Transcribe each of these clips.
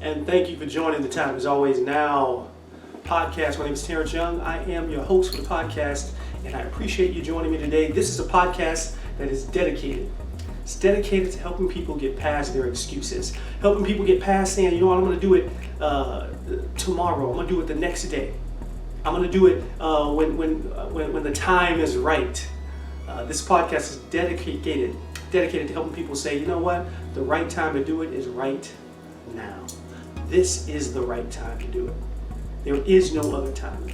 and thank you for joining the Time Is Always Now podcast. My name is Terence Young. I am your host for the podcast, and I appreciate you joining me today. This is a podcast that is dedicated. It's dedicated to helping people get past their excuses, helping people get past saying, you know what, I'm going to do it tomorrow. I'm going to do it the next day. I'm going to do it when the time is right. This podcast is dedicated to helping people say, you know what, the right time to do it is right now. This is the right time to do it. There is no other time.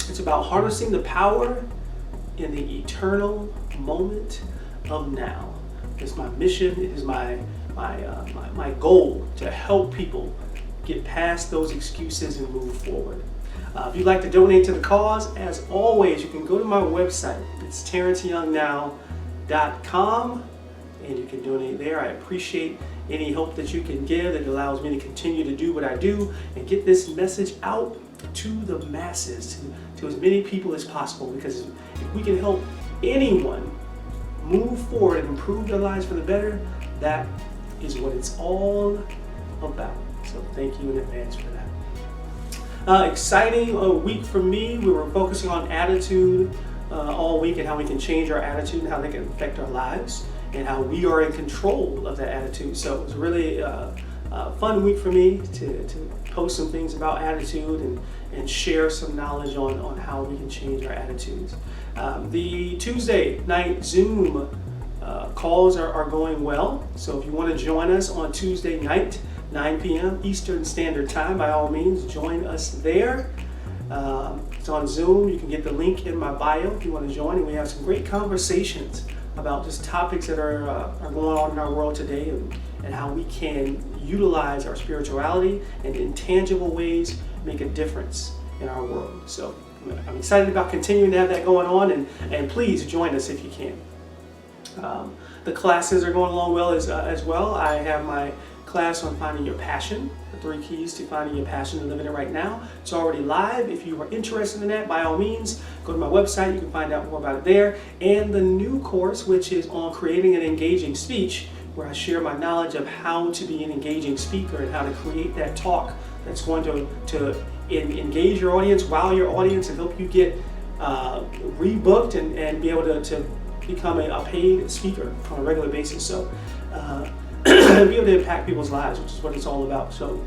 It's about harnessing the power in the eternal moment of now. It's my mission. It is my goal to help people get past those excuses and move forward. If you'd like to donate to the cause, as always, you can go to my website. It's terenceyoungnow.com, and you can donate there. I appreciate any help that you can give that allows me to continue to do what I do and get this message out to the masses, to as many people as possible, because if we can help anyone move forward and improve their lives for the better, that is what it's all about. So thank you in advance for that. Exciting week for me. We were focusing on attitude all week and how we can change our attitude and how they can affect our lives and how we are in control of that attitude. So it was really a fun week for me to post some things about attitude and share some knowledge on how we can change our attitudes. The Tuesday night Zoom calls are going well. So if you want to join us on Tuesday night, 9 p.m. Eastern Standard Time, by all means, join us there. It's on Zoom. You can get the link in my bio if you want to join. And we have some great conversations about just topics that are going on in our world today and how we can utilize our spirituality and in tangible ways make a difference in our world. So I'm excited about continuing to have that going on, and please join us if you can. The classes are going along well as well. I have my class on finding your passion, the 3 keys to finding your passion and living it right now. It's already live. If you are interested in that, by all means, go to my website. You can find out more about it there. And the new course, which is on creating an engaging speech, where I share my knowledge of how to be an engaging speaker and how to create that talk that's going to engage your audience, wow your audience, and help you get rebooked and be able to become a paid speaker on a regular basis. So be able to impact people's lives, which is what it's all about. So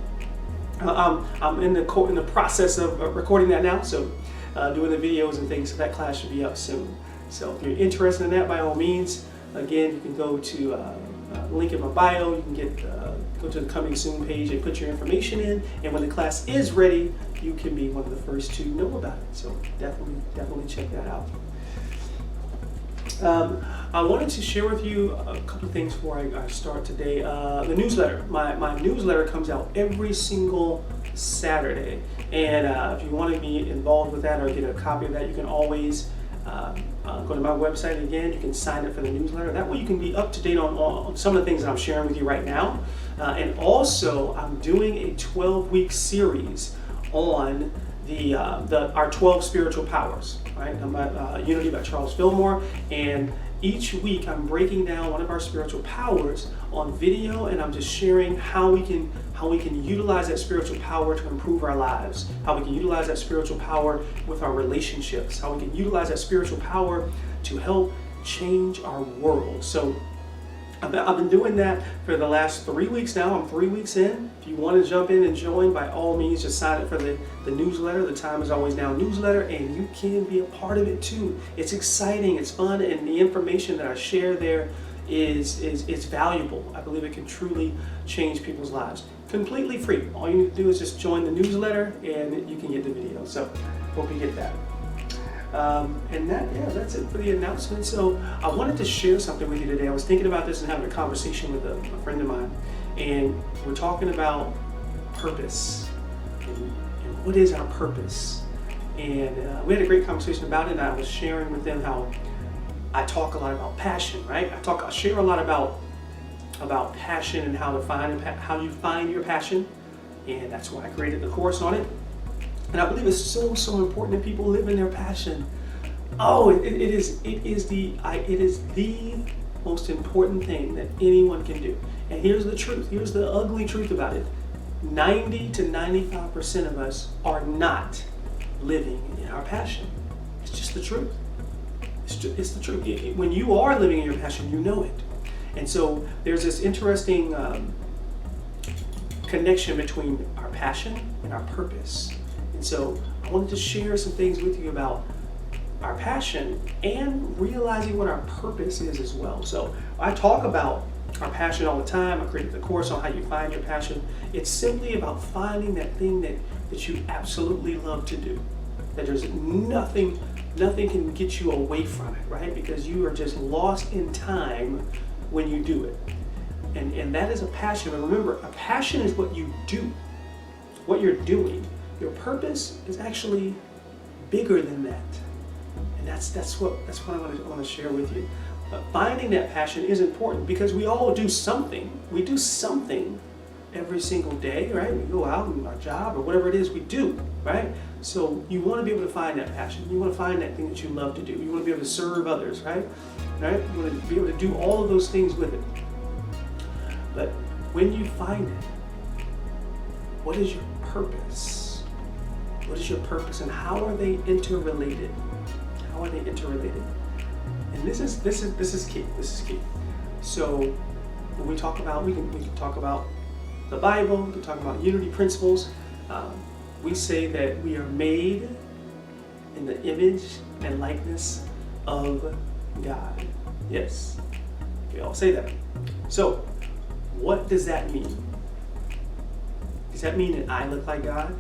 I'm in the process of recording that now, so doing the videos and things. So that class should be up soon. So if you're interested in that, by all means, again, you can go to link in my bio. You can go to the coming soon page and put your information in. And when the class is ready, you can be one of the first to know about it. So definitely check that out. I wanted to share with you a couple of things before I start today. The newsletter. My newsletter comes out every single Saturday. And if you want to be involved with that or get a copy of that, you can always go to my website again. You can sign up for the newsletter. That way you can be up to date on some of the things that I'm sharing with you right now. And also, I'm doing a 12-week series on our 12 spiritual powers. Right? Unity by Charles Fillmore, and each week I'm breaking down one of our spiritual powers on video, and I'm just sharing how we can utilize that spiritual power to improve our lives, how we can utilize that spiritual power with our relationships, how we can utilize that spiritual power to help change our world. So I've been doing that for the last 3 weeks now. I'm 3 weeks in. If you want to jump in and join, by all means, just sign up for the newsletter, the Time Is Always Now newsletter, and you can be a part of it too. It's exciting, it's fun, and the information that I share there is valuable. I believe it can truly change people's lives. Completely free. All you need to do is just join the newsletter, and you can get the video. So hope you get that. And that's it for the announcement. So I wanted to share something with you today. I was thinking about this and having a conversation with a friend of mine, and we're talking about purpose and what is our purpose. And we had a great conversation about it, and I was sharing with them how I talk a lot about passion, right? I share a lot about passion and how you find your passion, and that's why I created the course on it. And I believe it's so important that people live in their passion. Oh, it is the most important thing that anyone can do. And here's the truth. Here's the ugly truth about it. 90 to 95% of us are not living in our passion. It's just the truth. It's the truth. When you are living in your passion, you know it. And so there's this interesting connection between our passion and our purpose. And so I wanted to share some things with you about our passion and realizing what our purpose is as well. So I talk about our passion all the time. I created the course on how you find your passion. It's simply about finding that thing that you absolutely love to do. That there's nothing can get you away from it, right? Because you are just lost in time when you do it. And that is a passion. And remember, a passion is what you do, what you're doing. Your purpose is actually bigger than that. And that's what I want to share with you. Finding that passion is important because we all do something. We do something every single day, right? We go out and our job or whatever it is we do, right? So you want to be able to find that passion. You want to find that thing that you love to do. You want to be able to serve others, right? Right? You want to be able to do all of those things with it. But when you find it, what is your purpose? What is your purpose and how are they interrelated? How are they interrelated? And this is key. This is key. So when we talk about, we can talk about the Bible, we can talk about unity principles. We say that we are made in the image and likeness of God. Yes, we all say that. So what does that mean? Does that mean that I look like God?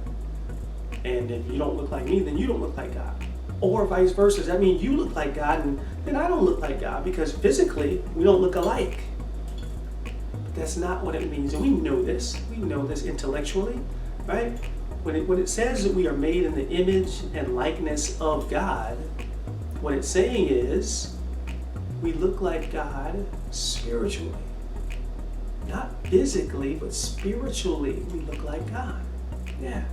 And if you don't look like me, then you don't look like God? Or vice versa, does that mean you look like God and then I don't look like God? Because physically, we don't look alike. But that's not what it means. And we know this. We know this intellectually, right? When it says that we are made in the image and likeness of God, what it's saying is we look like God spiritually. Not physically, but spiritually, we look like God. Yeah.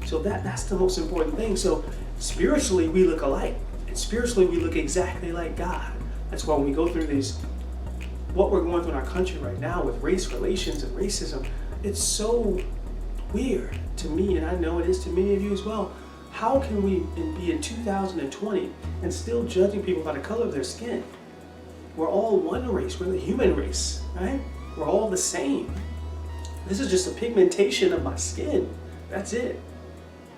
So that's the most important thing. So spiritually, we look alike. And spiritually, we look exactly like God. That's why when we go through what we're going through in our country right now with race relations and racism, it's so weird to me, and I know it is to many of you as well. How can we be in 2020 and still judging people by the color of their skin? We're all one race. We're the human race, right? We're all the same. This is just a pigmentation of my skin. That's it.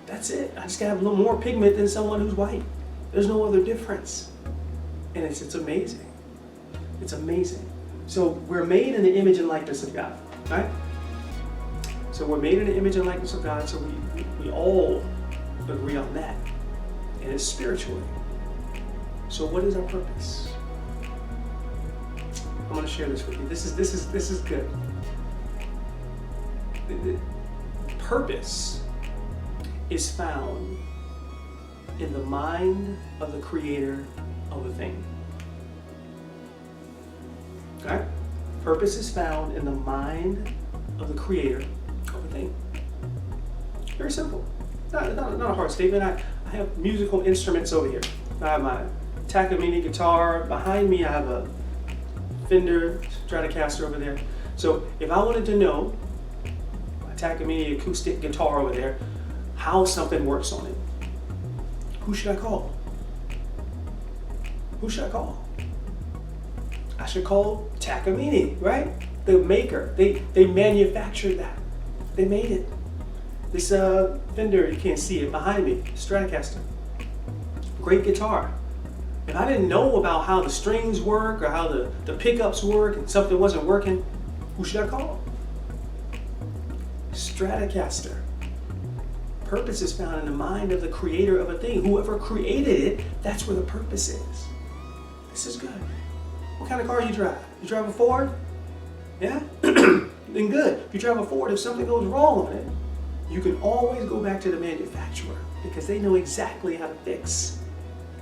That's it. I just gotta have a little more pigment than someone who's white. There's no other difference. And it's amazing. It's amazing. So we're made in the image and likeness of God, right? So we're made in the image and likeness of God, so we all agree on that. And it's spiritually. So what is our purpose? I'm going to share this with you. This is good. The purpose is found in the mind of the creator of a thing. Okay? Purpose is found in the mind of the creator of a thing. Very simple. Not a hard statement. I have musical instruments over here. I have my Takamine guitar. Behind me I have a Fender Stratocaster over there. So if I wanted to know, my Takamine acoustic guitar over there, how something works on it, who should I call? Who should I call? I should call Takamine, right? The maker. They manufactured that. They made it. This Fender, you can't see it behind me, Stratocaster. Great guitar. If I didn't know about how the strings work or how the pickups work and something wasn't working, who should I call? Stratocaster. Purpose is found in the mind of the creator of a thing. Whoever created it, that's where the purpose is. This is good. What kind of car you drive? You drive a Ford? Yeah? Then good. If you drive a Ford, if something goes wrong on it, you can always go back to the manufacturer because they know exactly how to fix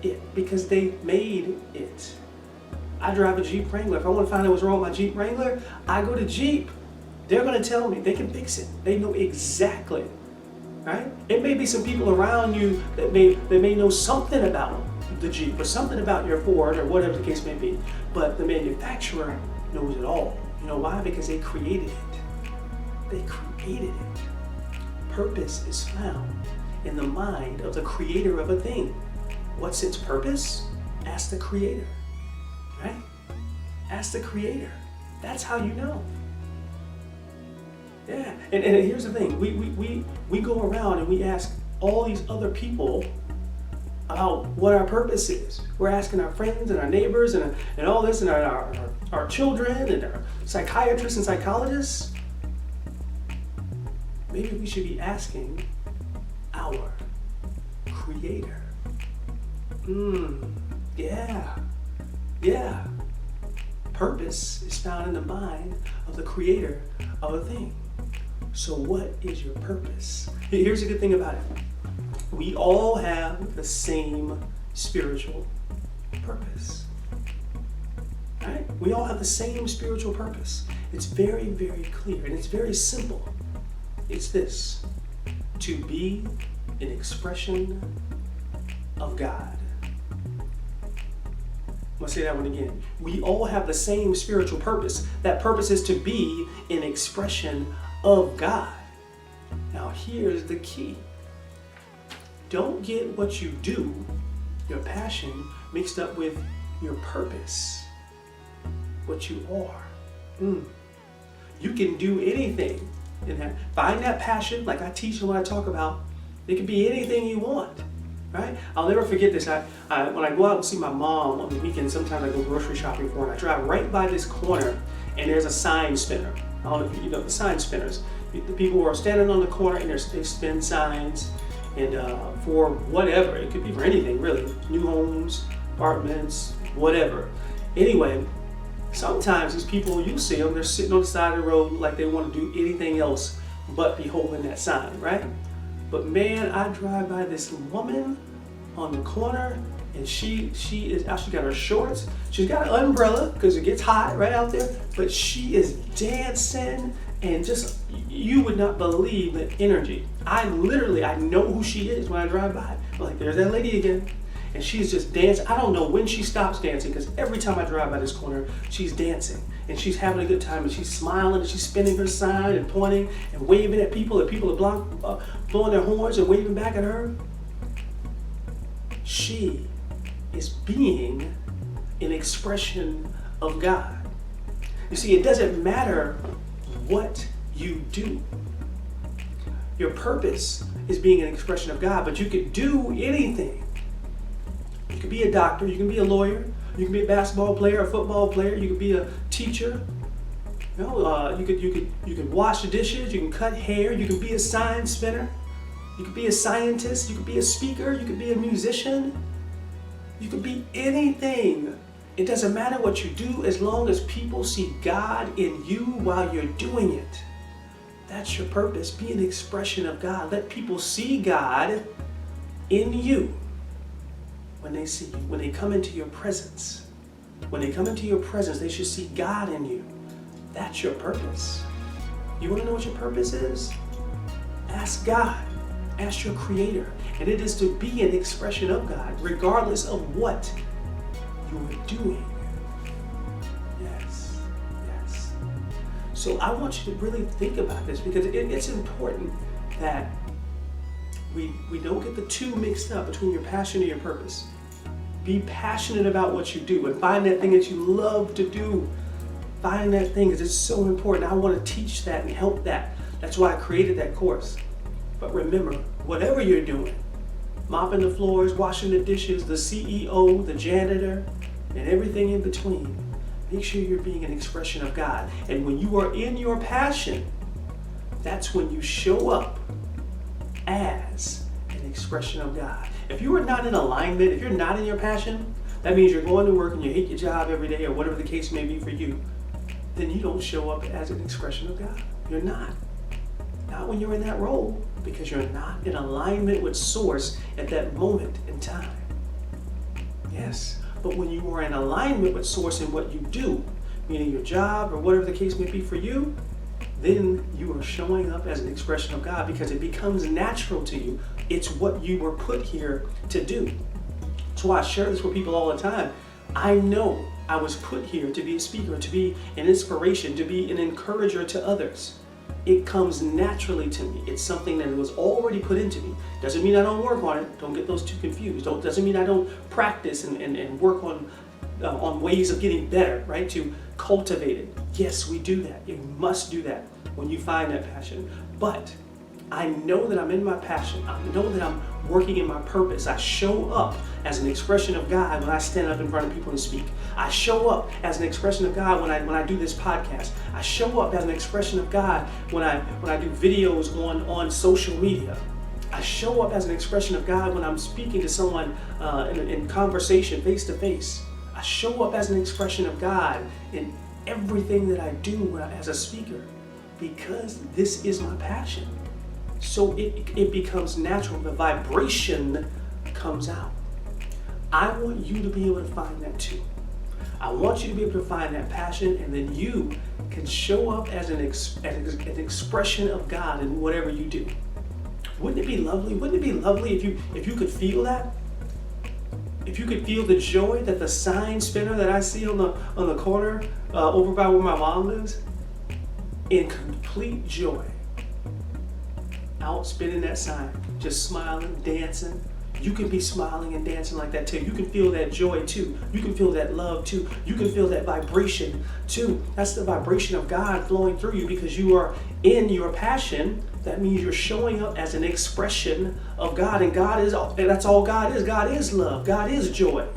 it because they made it. I drive a Jeep Wrangler. If I want to find out what's wrong with my Jeep Wrangler, I go to Jeep. They're going to tell me. They can fix it. They know exactly. Right? It may be some people around you that may know something about the Jeep or something about your Ford or whatever the case may be, but the manufacturer knows it all. You know why? Because they created it. They created it. Purpose is found in the mind of the creator of a thing. What's its purpose? Ask the creator, right? Ask the creator. That's how you know. Yeah, and here's the thing. We go around and we ask all these other people about what our purpose is. We're asking our friends and our neighbors and all this and our children and our psychiatrists and psychologists. Maybe we should be asking our creator. Yeah. Purpose is found in the mind of the creator of a thing. So what is your purpose? Here's the good thing about it. We all have the same spiritual purpose. Right? We all have the same spiritual purpose. It's very, very clear and it's very simple. It's this: to be an expression of God. I'm going to say that one again. We all have the same spiritual purpose. That purpose is to be an expression of God. Now here's the key. Don't get what you do, your passion, mixed up with your purpose, what you are. You can do anything in that. Find that passion, like I teach and what I talk about. It can be anything you want, right? I'll never forget this. When I go out and see my mom on the weekend, sometimes I go grocery shopping for her, and I drive right by this corner, and there's a sign spinner. I don't know if you know the sign spinners. The people who are standing on the corner and they spin signs, and for whatever. It could be for anything, really. New homes, apartments, whatever. Anyway, sometimes these people, you see them, they're sitting on the side of the road like they want to do anything else but be holding that sign, right? But man, I drive by this woman on the corner, and she got her shorts. She's got an umbrella because it gets hot right out there, but she is dancing, and just, you would not believe the energy. I know who she is when I drive by. I'm like, there's that lady again. And she's just dancing. I don't know when she stops dancing, because every time I drive by this corner, she's dancing. And she's having a good time, and she's smiling, and she's spinning her sign and pointing and waving at people, and people are blowing their horns and waving back at her. She is being an expression of God. You see, it doesn't matter what you do. Your purpose is being an expression of God, but you could do anything. You could be a doctor, you can be a lawyer, you can be a basketball player, a football player, you could be a teacher. You could wash the dishes, you can cut hair, you can be a sign spinner, you could be a scientist, you could be a speaker, you could be a musician. You could be anything. It doesn't matter what you do as long as people see God in you while you're doing it. That's your purpose. Be an expression of God. Let people see God in you when they see you, when they come into your presence. When they come into your presence, they should see God in you. That's your purpose. You want to know what your purpose is? Ask God. Ask your Creator. And it is to be an expression of God, regardless of what you are doing. Yes. So I want you to really think about this, because it's important that we don't get the two mixed up between your passion and your purpose. Be passionate about what you do and find that thing that you love to do. Find that thing, because it's so important. I want to teach that and help that. That's why I created that course. But remember, whatever you're doing, mopping the floors, washing the dishes, the CEO, the janitor, and everything in between, make sure you're being an expression of God. And when you are in your passion, that's when you show up as an expression of God. If you are not in alignment, if you're not in your passion, that means you're going to work and you hate your job every day, or whatever the case may be for you, then you don't show up as an expression of God. You're not. Not when you're in that role, because you're not in alignment with Source at that moment in time. Yes, but when you are in alignment with Source in what you do, meaning your job or whatever the case may be for you, then you are showing up as an expression of God, because it becomes natural to you. It's what you were put here to do. That's why I share this with people all the time. I know I was put here to be a speaker, to be an inspiration, to be an encourager to others. It comes naturally to me. It's something that was already put into me. Doesn't mean I don't work on it. Don't get those two confused. Doesn't mean I don't practice and work on ways of getting better, right? To cultivate it. Yes, we do that. You must do that when you find that passion. But I know that I'm in my passion. I know that I'm working in my purpose. I show up as an expression of God when I stand up in front of people and speak. I show up as an expression of God when I do this podcast. I show up as an expression of God when I do videos on social media. I show up as an expression of God when I'm speaking to someone in conversation, face to face. I show up as an expression of God in everything that I do as a speaker, because this is my passion. So it becomes natural. The vibration comes out. I want you to be able to find that too. I want you to be able to find that passion, and then you can show up as an expression of God in whatever you do. Wouldn't it be lovely? Wouldn't it be lovely if you could feel that? If you could feel the joy that the sign spinner that I see on the corner over by where my mom lives, in complete joy, out spinning that sign, just smiling, dancing. You can be smiling and dancing like that too. You can feel that joy too. You can feel that love too. You can feel that vibration too. That's the vibration of God flowing through you because you are in your passion. That means you're showing up as an expression of God, and that's all God is. God is love. God is joy.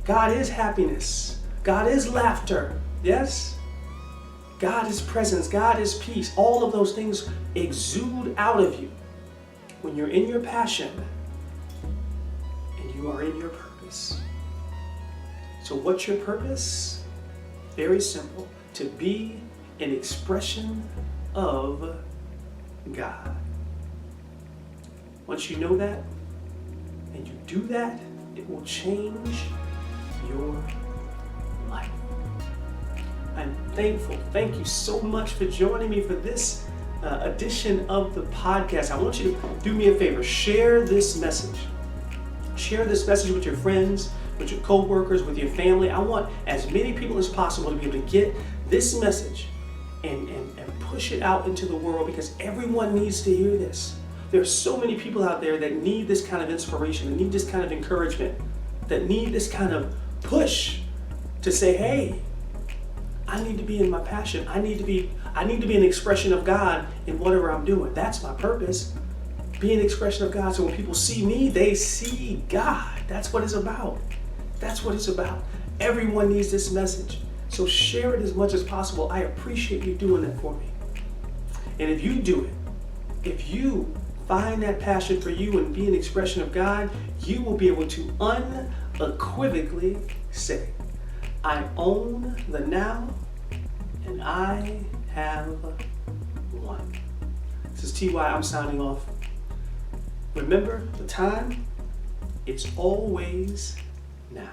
God is happiness. God is laughter. Yes? God is presence. God is peace. All of those things exude out of you when you're in your passion and you are in your purpose. So what's your purpose? Very simple. To be an expression of God. Once you know that and you do that, it will change your life. I'm thankful. Thank you so much for joining me for this edition of the podcast. I want you to do me a favor. Share this message. Share this message with your friends, with your co-workers, with your family. I want as many people as possible to be able to get this message and push it out into the world, because everyone needs to hear this. There are so many people out there that need this kind of inspiration, that need this kind of encouragement, that need this kind of push to say, hey, I need to be in my passion. I need to be an expression of God in whatever I'm doing. That's my purpose. Be an expression of God, so when people see me, they see God. That's what it's about. That's what it's about. Everyone needs this message. So share it as much as possible. I appreciate you doing that for me. And if you do it, if you find that passion for you and be an expression of God, you will be able to unequivocally say, I own the now and I have won. This is TY. I'm signing off. Remember the time, it's always now.